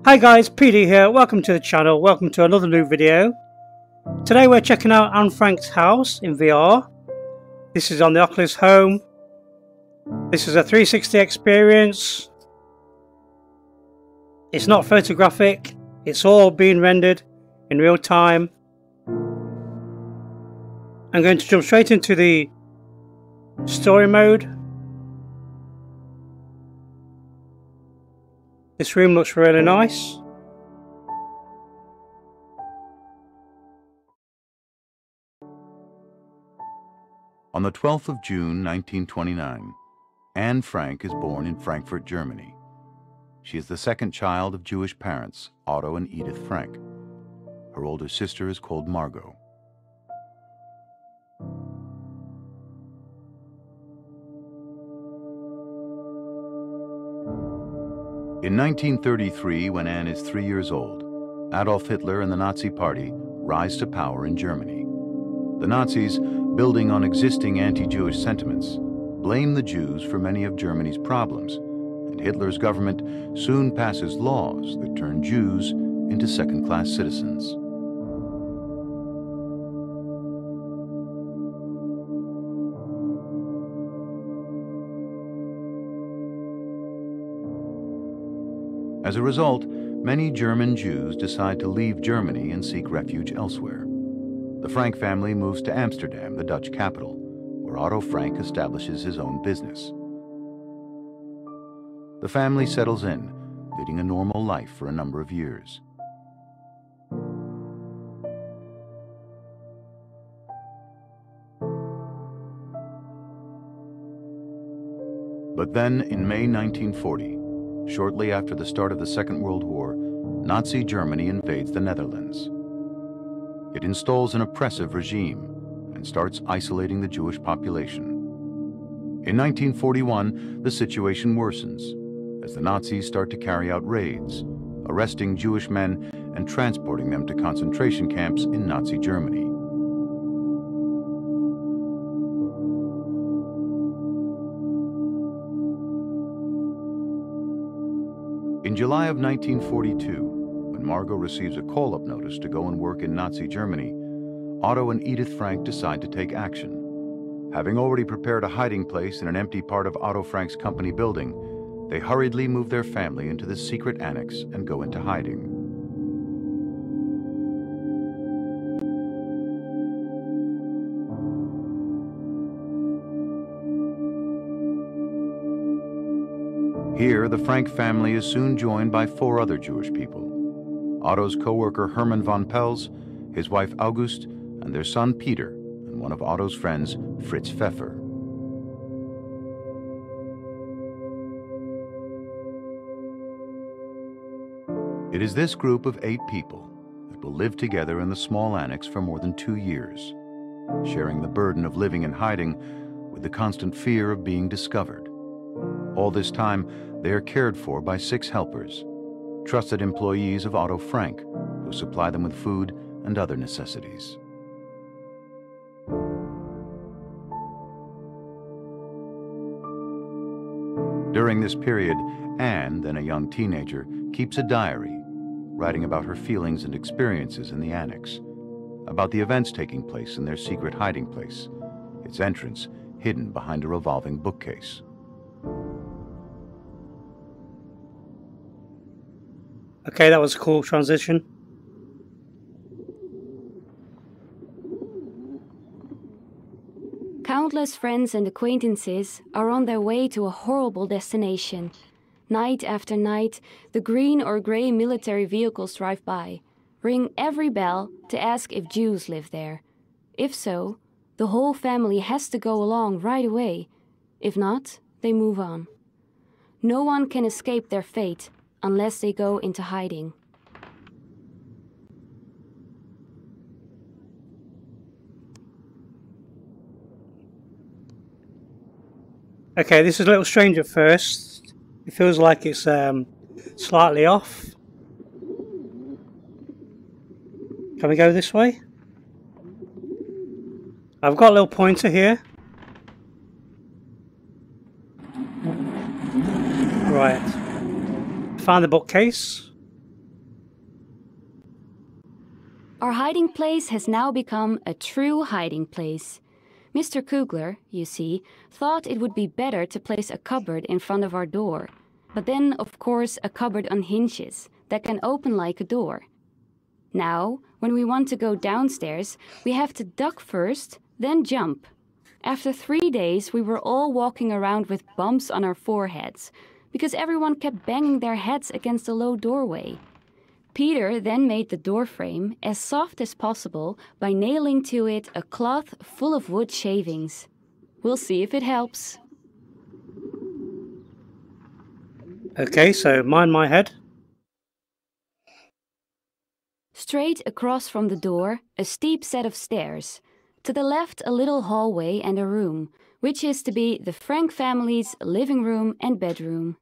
Hi guys, PD here, welcome to the channel, welcome to another new video. Today we're checking out Anne Frank's house in VR. This is on the Oculus Home. This is a 360 experience. It's not photographic, it's all being rendered in real time. I'm going to jump straight into the story mode. This room looks really nice. On the 12th of June 1929, Anne Frank is born in Frankfurt, Germany. She is the second child of Jewish parents, Otto and Edith Frank. Her older sister is called Margot. In 1933, when Anne is 3 years old, Adolf Hitler and the Nazi Party rise to power in Germany. The Nazis, building on existing anti-Jewish sentiments, blame the Jews for many of Germany's problems, and Hitler's government soon passes laws that turn Jews into second-class citizens. As a result, many German Jews decide to leave Germany and seek refuge elsewhere. The Frank family moves to Amsterdam, the Dutch capital, where Otto Frank establishes his own business. The family settles in, leading a normal life for a number of years. But then, in May 1940, shortly after the start of the Second World War, Nazi Germany invades the Netherlands. It installs an oppressive regime and starts isolating the Jewish population. In 1941, the situation worsens as the Nazis start to carry out raids, arresting Jewish men and transporting them to concentration camps in Nazi Germany. In July of 1942, when Margot receives a call-up notice to go and work in Nazi Germany, Otto and Edith Frank decide to take action. Having already prepared a hiding place in an empty part of Otto Frank's company building, they hurriedly move their family into the Secret Annex and go into hiding. Here, the Frank family is soon joined by 4 other Jewish people: Otto's co-worker Hermann von Pels, his wife August, and their son Peter, and one of Otto's friends, Fritz Pfeffer. It is this group of 8 people that will live together in the small annex for more than 2 years, sharing the burden of living in hiding with the constant fear of being discovered. All this time, they are cared for by 6 helpers, trusted employees of Otto Frank, who supply them with food and other necessities. During this period, Anne, then a young teenager, keeps a diary, writing about her feelings and experiences in the annex, about the events taking place in their secret hiding place, its entrance hidden behind a revolving bookcase. Okay, that was a cool transition. Countless friends and acquaintances are on their way to a horrible destination. Night after night, the green or grey military vehicles drive by, ring every bell to ask if Jews live there. If so, the whole family has to go along right away. If not, they move on. No one can escape their fate unless they go into hiding. Okay, this is a little strange at first. It feels like it's slightly off. Can we go this way? I've got a little pointer here. Right. Found the bookcase. Our hiding place has now become a true hiding place. Mr. Kugler, you see, thought it would be better to place a cupboard in front of our door. But then, of course, a cupboard on hinges that can open like a door. Now, when we want to go downstairs, we have to duck first, then jump. After 3 days, we were all walking around with bumps on our foreheads, because everyone kept banging their heads against the low doorway. Peter then made the door frame as soft as possible by nailing to it a cloth full of wood shavings. We'll see if it helps. Okay, so mind my head. Straight across from the door, a steep set of stairs. To the left, a little hallway and a room, which is to be the Frank family's living room and bedroom.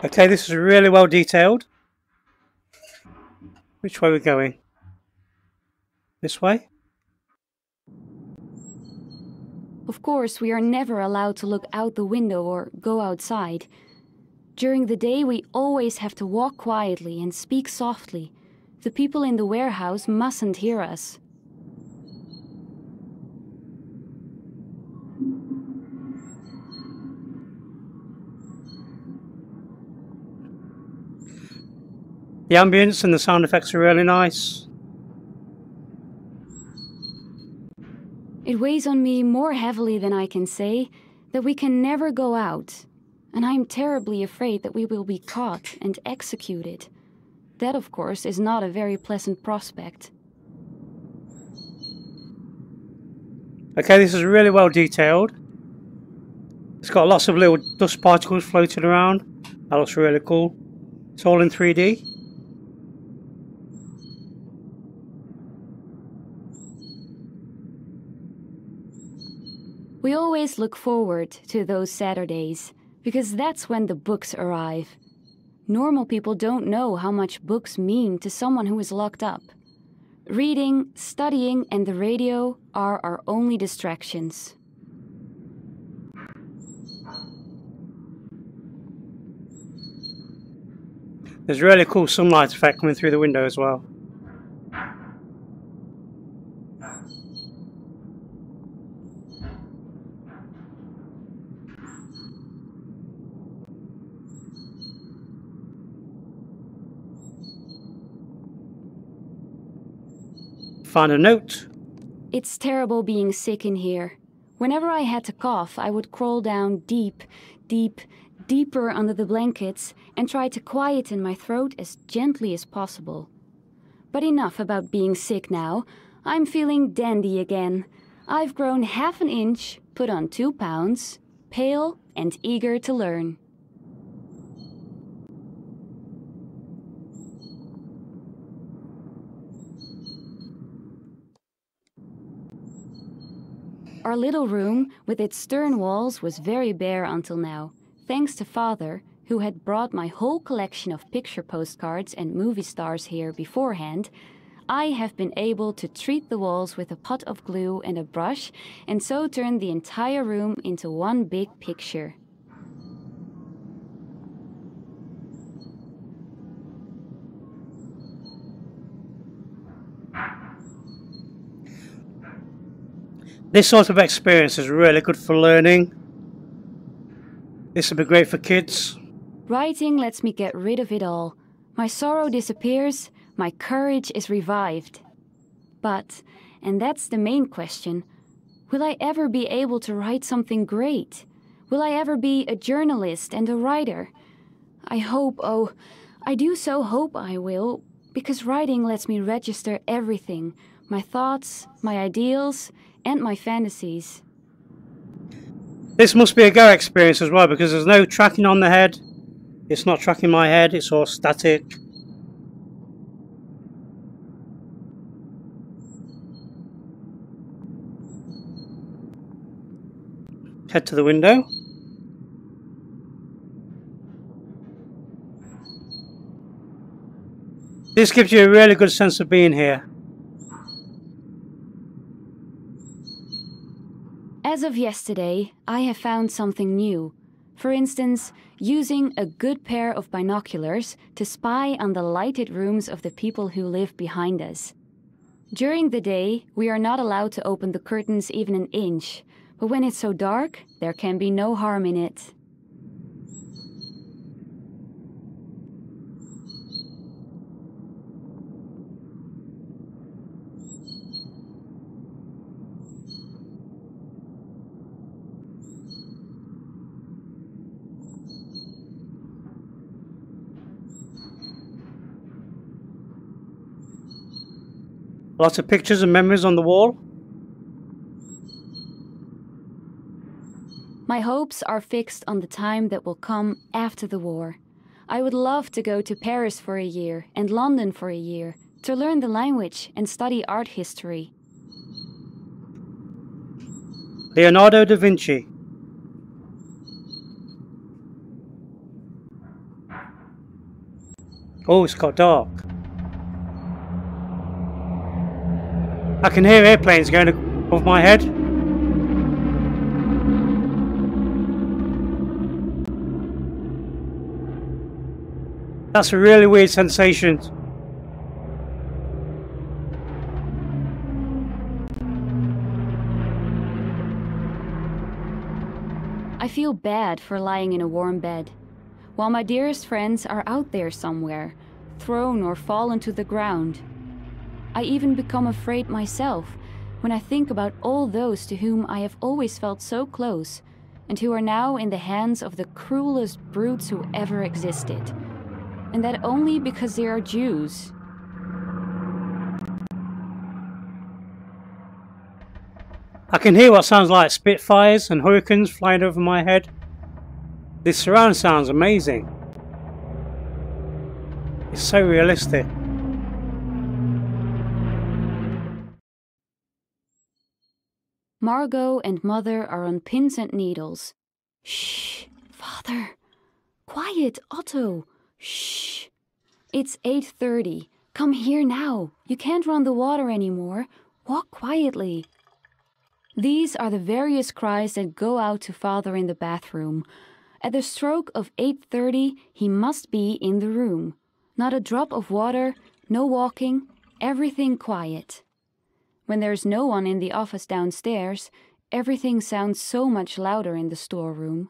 Okay, this is really well detailed. Which way are we going? This way? Of course, we are never allowed to look out the window or go outside. During the day, we always have to walk quietly and speak softly. The people in the warehouse mustn't hear us. The ambience and the sound effects are really nice. It weighs on me more heavily than I can say that we can never go out, and I am terribly afraid that we will be caught and executed. That, of course, is not a very pleasant prospect. Okay, this is really well detailed. It's got lots of little dust particles floating around. That looks really cool. It's all in 3D. We always look forward to those Saturdays, because that's when the books arrive. Normal people don't know how much books mean to someone who is locked up. Reading, studying, and the radio are our only distractions. There's a really cool sunlight effect coming through the window as well. Find a note. It's terrible being sick in here. Whenever I had to cough, I would crawl down deeper under the blankets and try to quieten my throat as gently as possible. But enough about being sick now. I'm feeling dandy again. I've grown half an inch, put on 2 pounds, pale and eager to learn. Our little room, with its stern walls, was very bare until now, thanks to Father, who had brought my whole collection of picture postcards and movie stars here beforehand. I have been able to treat the walls with a pot of glue and a brush, and so turn the entire room into one big picture. This sort of experience is really good for learning. This would be great for kids. Writing lets me get rid of it all. My sorrow disappears, my courage is revived. But, and that's the main question, will I ever be able to write something great? Will I ever be a journalist and a writer? I hope, oh, I do so hope I will, because writing lets me register everything, my thoughts, my ideals, and my fantasies. This must be a Go experience as well, because there's no tracking on the head. It's not tracking my head, it's all static. Head to the window. This gives you a really good sense of being here. As of yesterday, I have found something new. For instance, using a good pair of binoculars to spy on the lighted rooms of the people who live behind us. During the day, we are not allowed to open the curtains even an inch, but when it's so dark, there can be no harm in it. Lots of pictures and memories on the wall. My hopes are fixed on the time that will come after the war. I would love to go to Paris for a year and London for a year to learn the language and study art history. Leonardo da Vinci. Oh, it's got dark. I can hear airplanes going above my head. That's a really weird sensation. I feel bad for lying in a warm bed, while my dearest friends are out there somewhere, thrown or fallen to the ground. I even become afraid myself when I think about all those to whom I have always felt so close and who are now in the hands of the cruelest brutes who ever existed. And that only because they are Jews. I can hear what sounds like Spitfires and Hurricanes flying over my head. This surround sounds amazing. It's so realistic. Margot and Mother are on pins and needles. Shh, Father. Quiet, Otto. Shh. It's 8:30. Come here now. You can't run the water anymore. Walk quietly. These are the various cries that go out to Father in the bathroom. At the stroke of 8:30, he must be in the room. Not a drop of water, no walking, everything quiet. When there's no one in the office downstairs, everything sounds so much louder in the storeroom.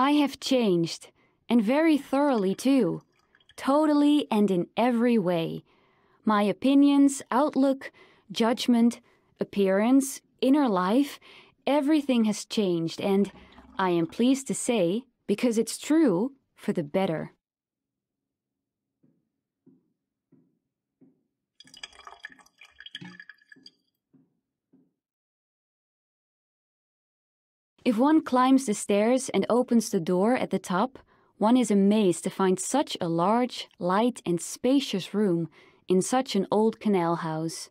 I have changed, and very thoroughly too. Totally and in every way. My opinions, outlook, judgment, appearance, inner life, everything has changed, and I am pleased to say, because it's true, for the better. If one climbs the stairs and opens the door at the top, one is amazed to find such a large, light and spacious room in such an old canal house.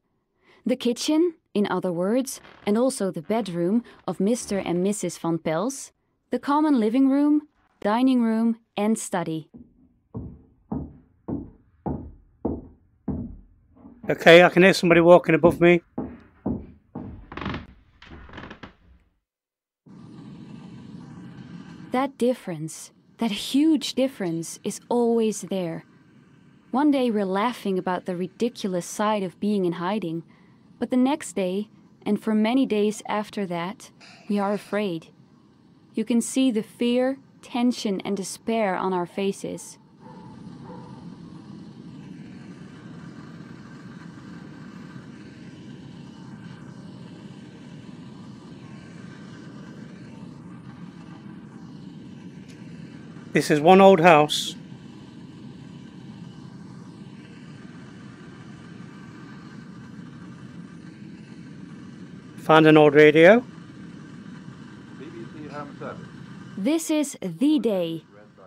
The kitchen, in other words, and also the bedroom of Mr. and Mrs. Van Pels, the common living room, dining room and study. Okay, I can hear somebody walking above me. That difference, that huge difference, is always there. One day we're laughing about the ridiculous side of being in hiding, but the next day, and for many days after that, we are afraid. You can see the fear, tension and despair on our faces. This is one old house. Found an old radio. This is The Day,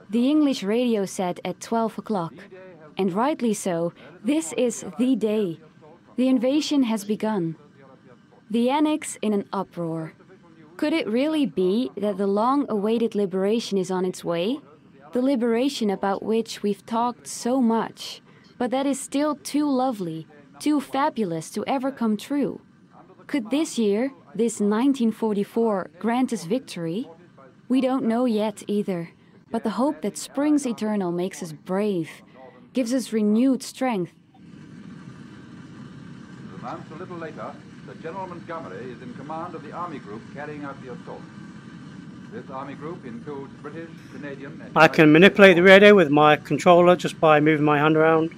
the English radio set at 12 o'clock. And rightly so, this is The Day. The invasion has begun. The Annex in an uproar. Could it really be that the long-awaited liberation is on its way? The liberation about which we've talked so much, but that is still too lovely, too fabulous to ever come true. Could this year, this 1944, grant us victory? We don't know yet either, but the hope that springs eternal makes us brave, gives us renewed strength. A little later, that General Montgomery is in command of the army group carrying out the assault. This army group includes British, Canadian, and I can manipulate the radio with my controller just by moving my hand around.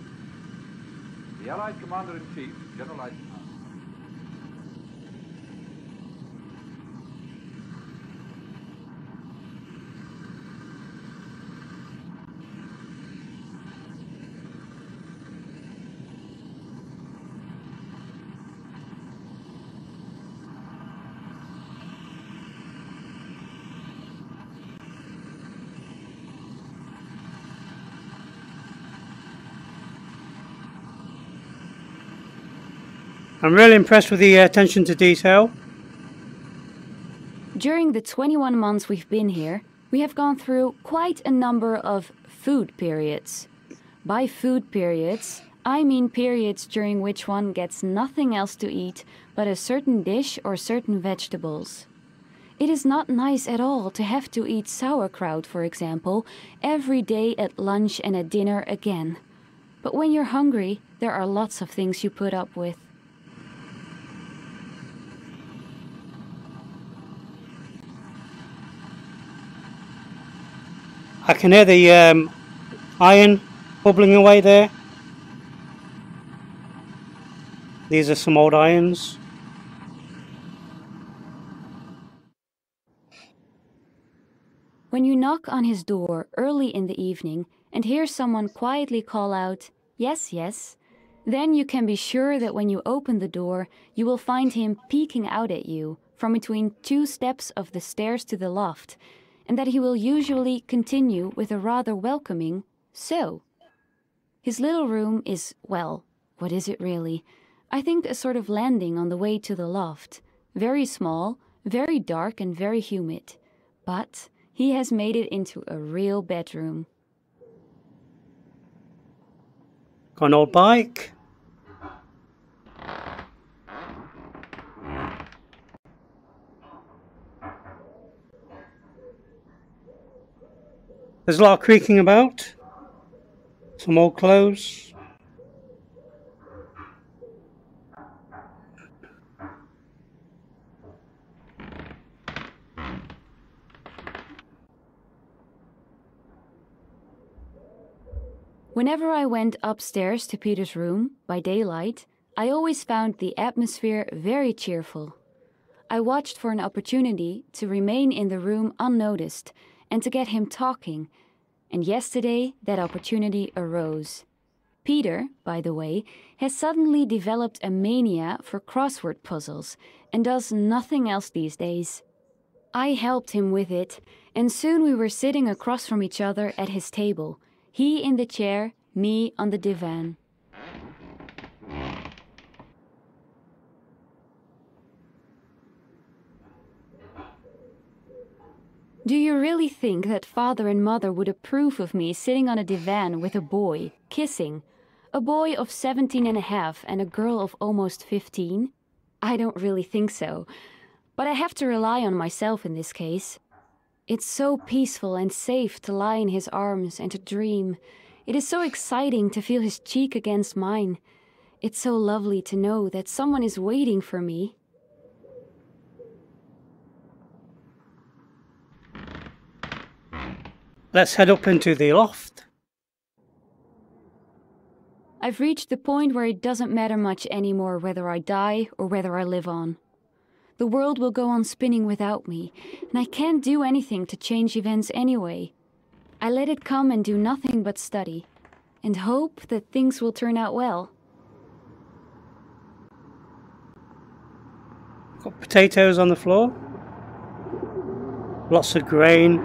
the Allied Commander-in-Chief, General Eisenhower. I'm really impressed with the attention to detail. During the 21 months we've been here, we have gone through quite a number of food periods. By food periods, I mean periods during which one gets nothing else to eat but a certain dish or certain vegetables. It is not nice at all to have to eat sauerkraut, for example, every day at lunch and at dinner again. But when you're hungry, there are lots of things you put up with. I can hear the iron bubbling away there. These are some old irons. When you knock on his door early in the evening and hear someone quietly call out, "Yes, yes," then you can be sure that when you open the door, you will find him peeking out at you from between 2 steps of the stairs to the loft, and that he will usually continue with a rather welcoming "so." His little room is, well, what is it really? I think a sort of landing on the way to the loft. Very small, very dark and very humid. But he has made it into a real bedroom. Got an old bike. There's a lot of creaking about. Some old clothes. Whenever I went upstairs to Peter's room by daylight, I always found the atmosphere very cheerful. I watched for an opportunity to remain in the room unnoticed and to get him talking, and yesterday that opportunity arose. Peter, by the way, has suddenly developed a mania for crossword puzzles and does nothing else these days. I helped him with it, and soon we were sitting across from each other at his table, he in the chair, me on the divan. Do you really think that father and mother would approve of me sitting on a divan with a boy, kissing? A boy of 17 and a half and a girl of almost 15? I don't really think so. But I have to rely on myself in this case. It's so peaceful and safe to lie in his arms and to dream. It is so exciting to feel his cheek against mine. It's so lovely to know that someone is waiting for me. Let's head up into the loft. I've reached the point where it doesn't matter much anymore whether I die or whether I live on. The world will go on spinning without me, and I can't do anything to change events anyway. I let it come and do nothing but study, and hope that things will turn out well. Got potatoes on the floor. Lots of grain.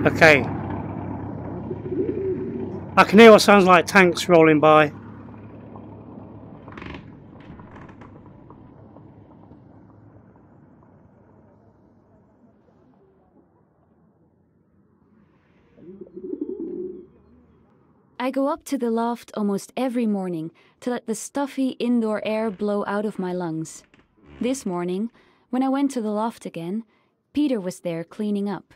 Okay. I can hear what sounds like tanks rolling by. I go up to the loft almost every morning to let the stuffy indoor air blow out of my lungs. This morning, when I went to the loft again, Peter was there cleaning up.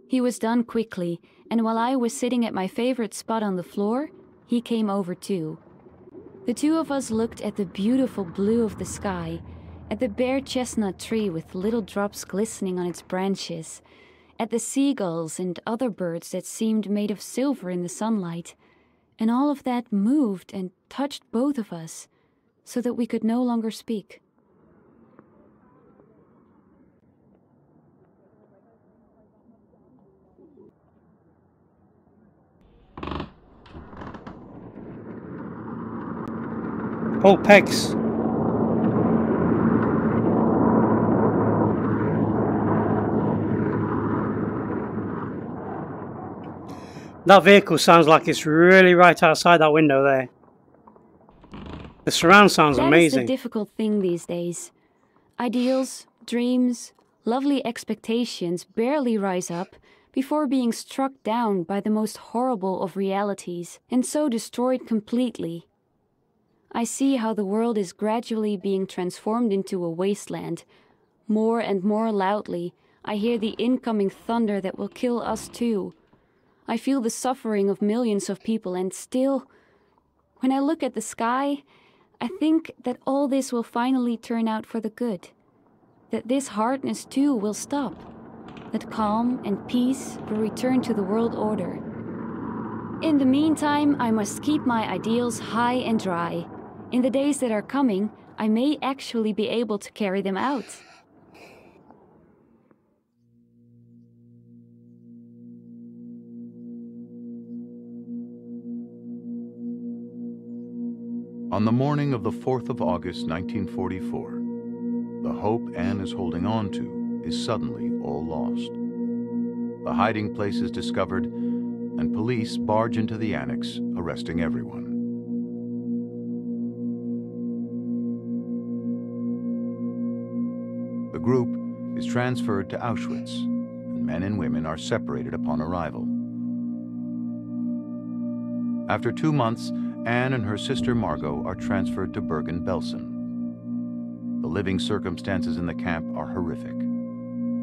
He was done quickly, and while I was sitting at my favorite spot on the floor, he came over too. The two of us looked at the beautiful blue of the sky, at the bare chestnut tree with little drops glistening on its branches, at the seagulls and other birds that seemed made of silver in the sunlight, and all of that moved and touched both of us, so that we could no longer speak. Oh, pegs. That vehicle sounds like it's really right outside that window there. The surround sounds amazing. That is the difficult thing these days. Ideals, dreams, lovely expectations barely rise up before being struck down by the most horrible of realities, and so destroyed completely. I see how the world is gradually being transformed into a wasteland. More and more loudly, I hear the incoming thunder that will kill us too. I feel the suffering of millions of people, and still, when I look at the sky, I think that all this will finally turn out for the good. That this hardness too will stop. That calm and peace will return to the world order. In the meantime, I must keep my ideals high and dry. In the days that are coming, I may actually be able to carry them out. On the morning of the 4th of August, 1944, the hope Anne is holding on to is suddenly all lost. The hiding place is discovered, and police barge into the annex, arresting everyone. The group is transferred to Auschwitz, and men and women are separated upon arrival. After 2 months, Anne and her sister Margot are transferred to Bergen-Belsen. The living circumstances in the camp are horrific.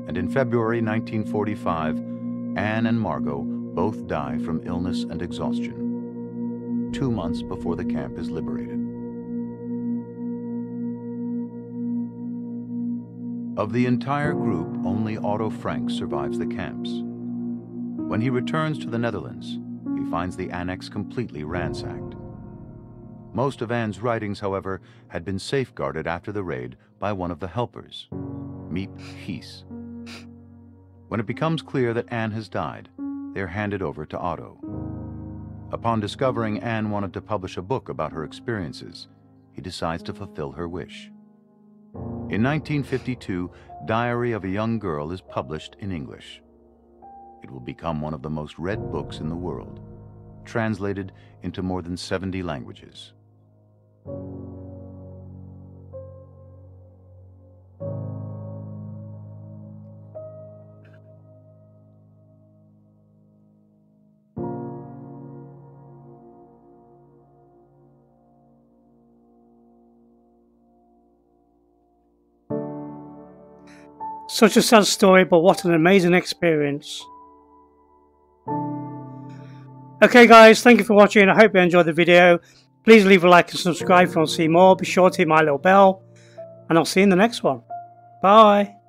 And in February 1945, Anne and Margot both die from illness and exhaustion, 2 months before the camp is liberated. Of the entire group, only Otto Frank survives the camps. When he returns to the Netherlands, he finds the annex completely ransacked. Most of Anne's writings, however, had been safeguarded after the raid by one of the helpers, Miep Gies. When it becomes clear that Anne has died, they are handed over to Otto. Upon discovering Anne wanted to publish a book about her experiences, he decides to fulfill her wish. In 1952, Diary of a Young Girl is published in English. It will become one of the most read books in the world, translated into more than 70 languages. Such a sad story, but what an amazing experience. Okay guys, thank you for watching. I hope you enjoyed the video. Please leave a like and subscribe if you want to see more. Be sure to hit my little bell, and I'll see you in the next one. Bye.